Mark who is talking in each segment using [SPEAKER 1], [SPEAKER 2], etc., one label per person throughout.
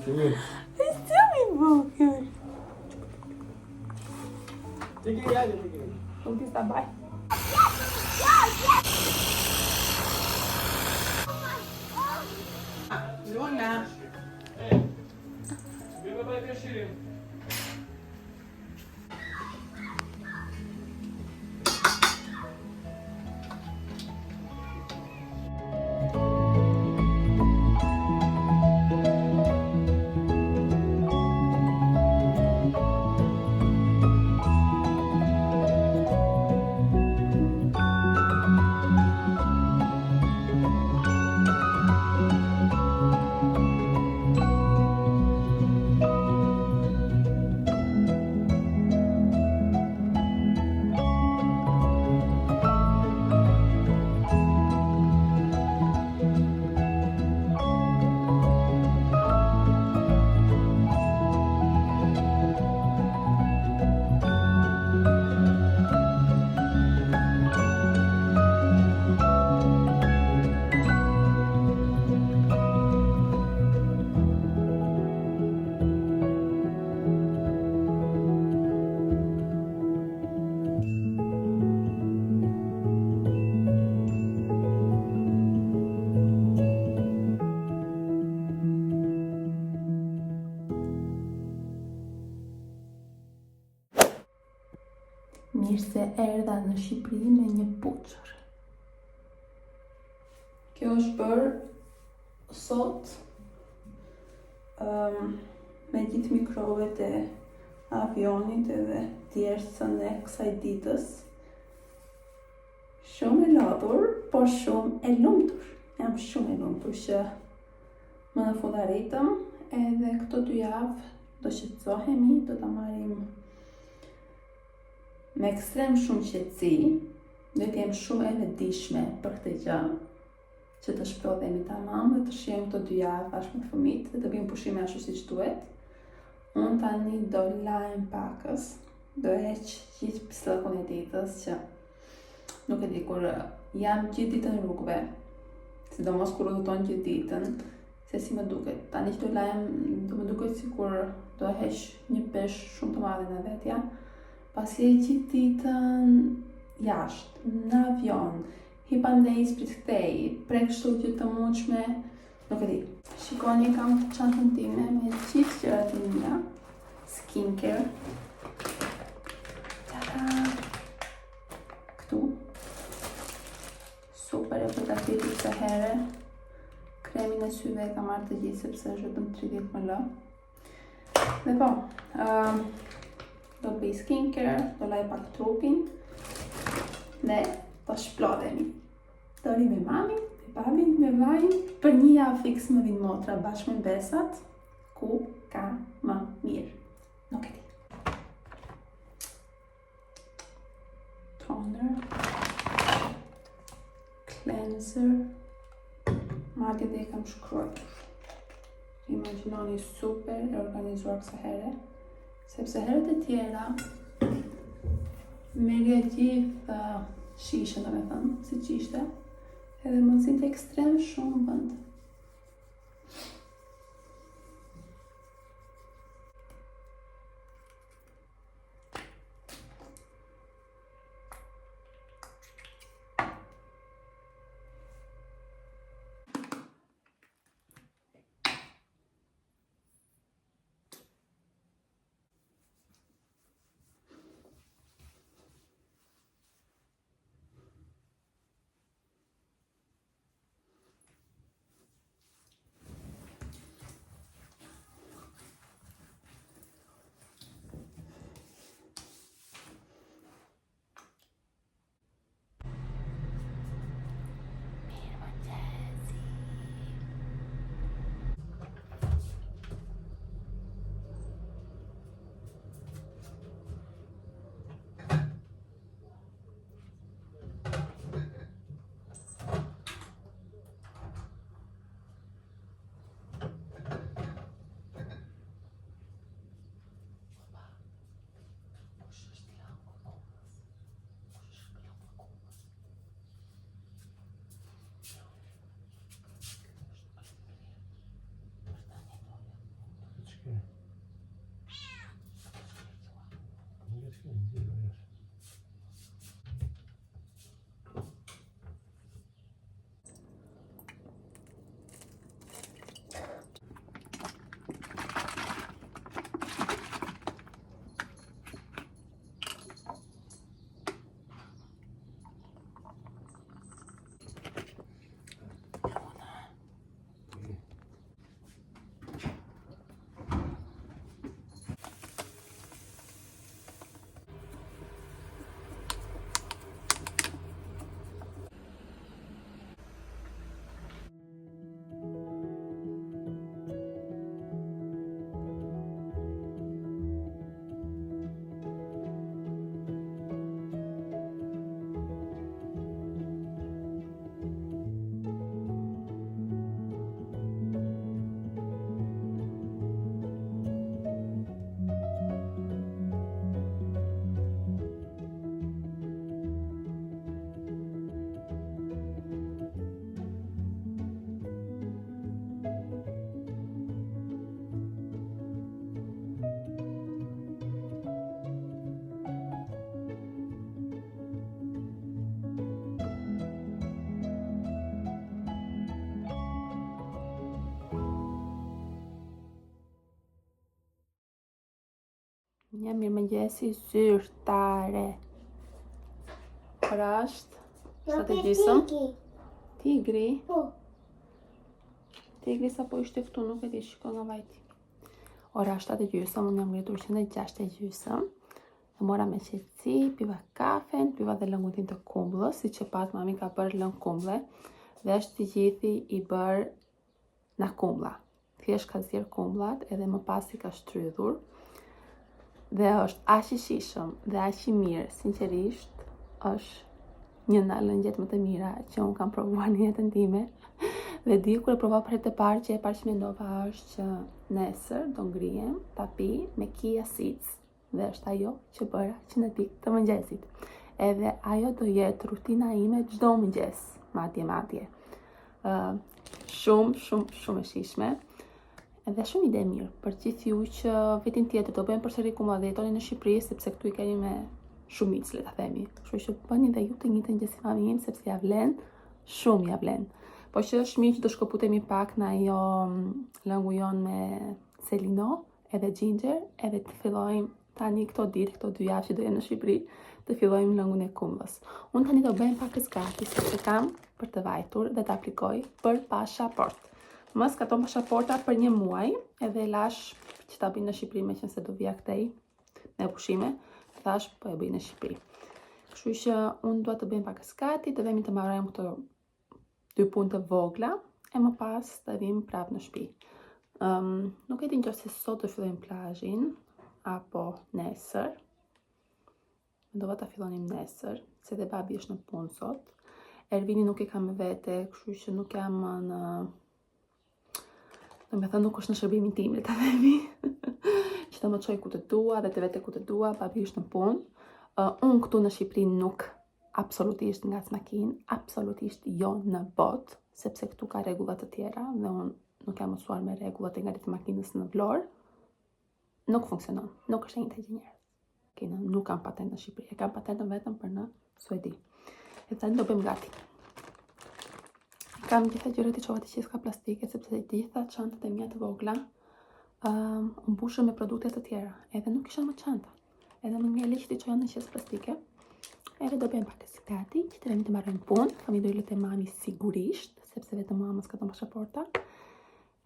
[SPEAKER 1] Shumë i bukur.
[SPEAKER 2] Tiki, hajde, tiki.
[SPEAKER 1] Nuk ti sa baj.
[SPEAKER 2] Luna.
[SPEAKER 3] Bebe bëj pjeshirim.
[SPEAKER 1] Mirë se erdha në Shqipëri me një puçër. Kjo është bërë sot me gjithë mikrovet e avionit edhe djersën e kësaj ditës. Shumë e lodhur, por shumë e lumtur. Jam shumë e lumtur që më në fund arritëm, edhe këto 2 javë do shqetësohemi, do ta marrim me ekstrem shumë qetësi, do të jem shumë e vetëdijshme për këtë gjë, që të shprodhemi tamam dhe të shijojmë këto 2 javë bashkë me fëmijët dhe të bëjmë pushime ashtu siç duhet. Unë tani do lajm pakës, do heq gjithë pistillakun e ditës që nuk e di kur jam gjithë ditën në rrugëve, sidomos kur udhëton gjithë ditën, se si më duket. Tani që do lajm, do më duket sikur do heq një peshë shumë të madhe në vetja. Pasi e gjithë ditën jashtë, në avion, hipandej, prit kthej, prek kështu gjë të mundshme, nuk e di. Shikoni, kam çantën time me gjithë gjërat e mia, skincare. Tada! Këtu. Super e përgatitur këtë herë. Kremin e syve e kam marrë të gjithë sepse është vetëm 30 ml. Dhe po, do të bëj skincare, do laj pak trupin dhe do shplodhemi. Do ri me mamin, me babin, me vajin. Për 1 javë fiks më vinë motra bashkë me besat, ku ka më mirë. Nuk e di. Toner, cleanser, madje dhe e kam shkruar. Imagjinoni super e organizuar kësaj here. Sepse herët e tjera merrja gjithë shishën, domethënë, siç ishte, edhe më nxinte ekstrem shumë vend. Një mirëmëngjesi zyrtare. Ora është 7:30. Tigri?
[SPEAKER 3] Po.
[SPEAKER 1] Tigri sa po ishte këtu, nuk e di, shiko nga vajti. Ora është 7:30, unë jam ngritur që në 6:30. E mora me qetësi, piva kafen, piva dhe lëngutin të kumbullës, si që pas mami ka bërë lëng kumbulle, dhe është të gjithi i bërë në kumbulla. Thjesht ka zjerë kumbullat edhe më pas i ka shtrydhur. Dhe është aq i shishëm dhe aq i mirë, sinqerisht, është një nga lëngjet më të mira që unë kam provuar në jetën time. Dhe di kur e provova për herë të parë që e parë që mendova është që nesër do ngrihem ta pi me Kia Seeds dhe është ajo që bëra që në pikë të mëngjesit. Edhe ajo do jetë rutina ime çdo mëngjes, madje. Shumë e shishme. Edhe shumë ide mirë për gjithë ju që vitin tjetër do bëjmë përsëri kumbulla dhe jetoni në Shqipëri, sepse këtu i kemi me shumicë, le ta themi. Kështu që bëni dhe ju të njëjtën gjë si mami im, sepse ja vlen, shumë ja vlen. Po që është mirë që të shkëputemi pak në ajo lëngu jon me selino edhe ginger, edhe të fillojmë tani këto ditë, këto 2 javë që do jenë në Shqipëri, të fillojmë lëngun e kumbullës. Unë tani do bëjmë pak gati, sepse kam për të vajtur dhe të aplikoj për pasaportë. Më skaton pasaporta për 1 muaj, edhe lash që ta bëj në Shqipëri, me qenë se do vija këtej me pushime, thash po e bëj në Shqipëri. Kështu që unë dua të bëjmë pak gati, të vemi të marrojmë këto 2 punë të vogla, e më pas të vim prapë në shtëpi. Nuk e di nëse sot të fillojmë plazhin apo nesër. Mendova ta fillonim nesër, se dhe babi është në punë sot. Ervini nuk e kam me vete, kështu që nuk jam në nuk është në shërbimin tim, le ta themi. Që të më çoj ku të dua dhe të vete ku të dua, babi është në punë. Unë këtu në Shqipëri nuk absolutisht nga makinë, absolutisht jo në botë, sepse këtu ka rregullat të tjera dhe unë nuk jam mësuar me rregullat e ngarit makinës në Vlorë. Nuk funksionon, nuk është e njëjta gjë njerëz. Nuk kam patent në Shqipëri, e kam patentën vetëm për në Suedi. E tani do bëjmë gati. Kam gjitha gjërat i çova të qeska plastike, sepse të gjitha çantat e mia të vogla mbushën me produkte të tjera, edhe nuk kisha më çanta. Edhe më ngel që ti çoja në qesë plastike. Edhe do bëjmë pak gati, që të vemi të marrojmë punë, familjarit e mami sigurisht, sepse vetëm mama s'ka pasaporta.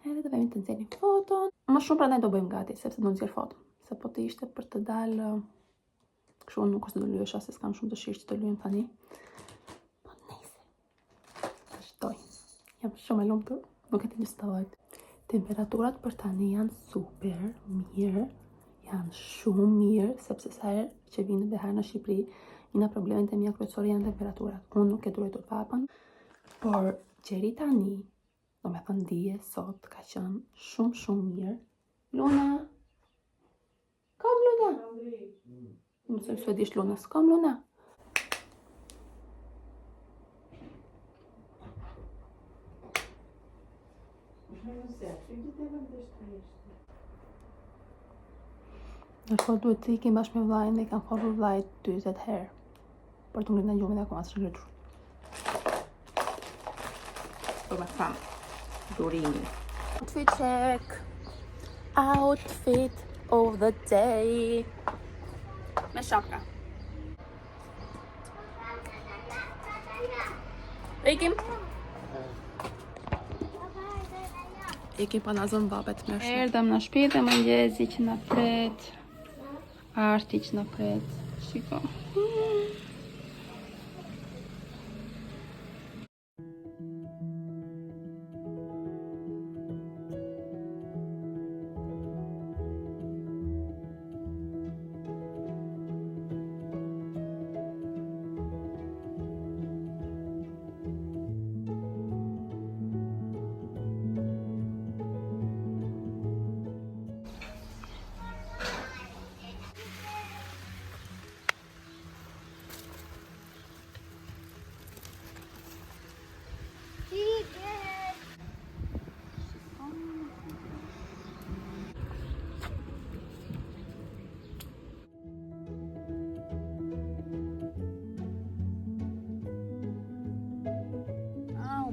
[SPEAKER 1] Edhe do vemi të nxjerrim foton. Më shumë prandaj do bëjmë gati, sepse do nxjerr foton. Se po të ishte për të dalë kështu nuk është do lyesha, se s'kam shumë dëshirë që të luajm tani. Po nejse. Vazhdoj. Jam shumë e lumtur, nuk e di nëse të vajt. Temperaturat për tani janë super mirë, janë shumë mirë, sepse sa herë që vinë në behar në Shqipëri, një nga problemet e mia kryesore janë temperaturat. Unë nuk e duroj të papën, por qeri tani, do me thënë dije, sot ka qenë shumë mirë. Luna! Kom Luna! Më se suedisht Luna, s'kom Luna! Nërko duhet të ikim bashkë me vllajin dhe i kam folur vllajt 40 herë për të ngritur në gjumin dhe akoma s'është ngritur. Për me thamë durimi. Outfit check. Outfit of the day. Me shapka. Ikim. Ikim pa na zon babet me shumë. Erdëm në shtëpi dhe mëngjesi që na pret. Arti që na pret. Shiko.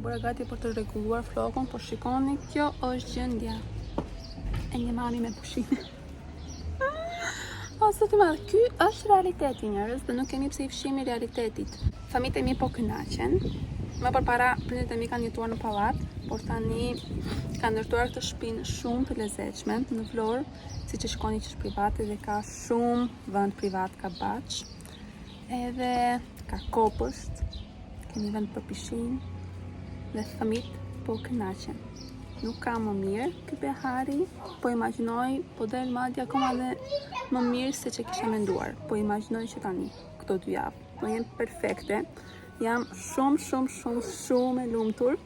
[SPEAKER 1] Bëra gati për të rregulluar flokun, por shikoni, kjo është gjendja e një mami me pushime. O zot i madh, ky është realiteti njerëz dhe nuk kemi pse i fshihemi realitetit. Familjet e mi po kënaqen. Më përpara prindërit e mi kanë jetuar në pallat, por tani kanë ndërtuar këtë shtëpinë shumë të lezetshme në Vlorë, siç e shikoni që është private dhe ka shumë vend privat, ka baç, edhe ka kopësht, kemi vend për pishinë dhe familjet po kënaqen. Nuk ka më mirë ky behari, po imagjinoj po del madje akoma dhe më mirë se që kisha menduar. Po imagjinoj që tani, këto 2 javë, po jenë perfekte. Jam shumë e lumtur.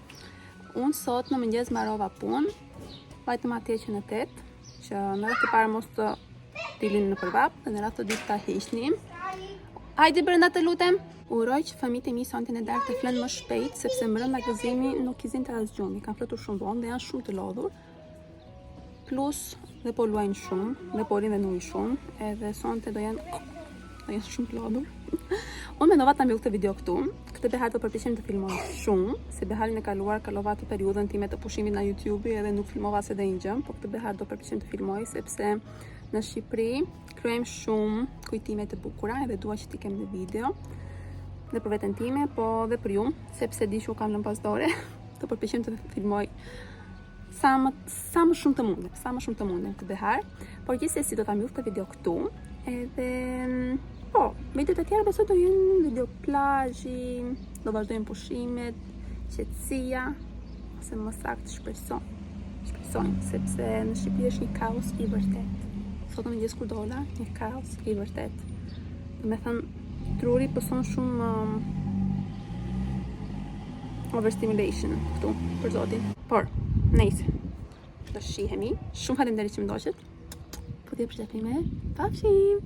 [SPEAKER 1] Unë sot në mëngjes mbarova punë, vajtëm atje që në 8, që në radhë të parë mos të dilin në përvap, dhe në radhë të dytë ta hiqnim. Hajde brenda të lutem. Uroj që familjet e mi sonte në darkë të flenë më shpejt, sepse brenda gëzimi nuk i zinte as gjumë, kanë fletur shumë vonë dhe janë shumë të lodhur. Plus dhe po luajnë shumë, dhe po rinë dhe në ujë shumë, edhe sonte do janë shumë të lodhur. Unë mendova ta mbyll këtë video këtu. Këtë behar do përpiqem të filmoj shumë, se beharin e kaluar kalova atë periudhën time të pushimit në YouTube edhe nuk filmova se dhe një gjë, po këtë behar do përpiqem të filmoj sepse në Shqipëri kryejm shumë kujtime të bukura edhe dua që t'i kem në video. Dhe për veten time, po dhe për ju, sepse di që u kam lënë pas dore, do përpiqem të filmoj sa më shumë të mundem këtë behar, por gjithsesi do ta mbyll këtë video këtu, edhe po, videot e tjera besoj do jenë video plazhi, do vazhdojmë pushimet, qetësia, ose më saktë shpresojmë, sepse në Shqipëri është një kaos i vërtet. Sot në mëngjes kur dola, një kaos i vërtet. Do me thënë, truri pëson shumë overstimulation këtu, për zotin. Por, nejse, do shihemi. Shumë faleminderit që më ndoqët. Po t'je përshtatime, pafshim,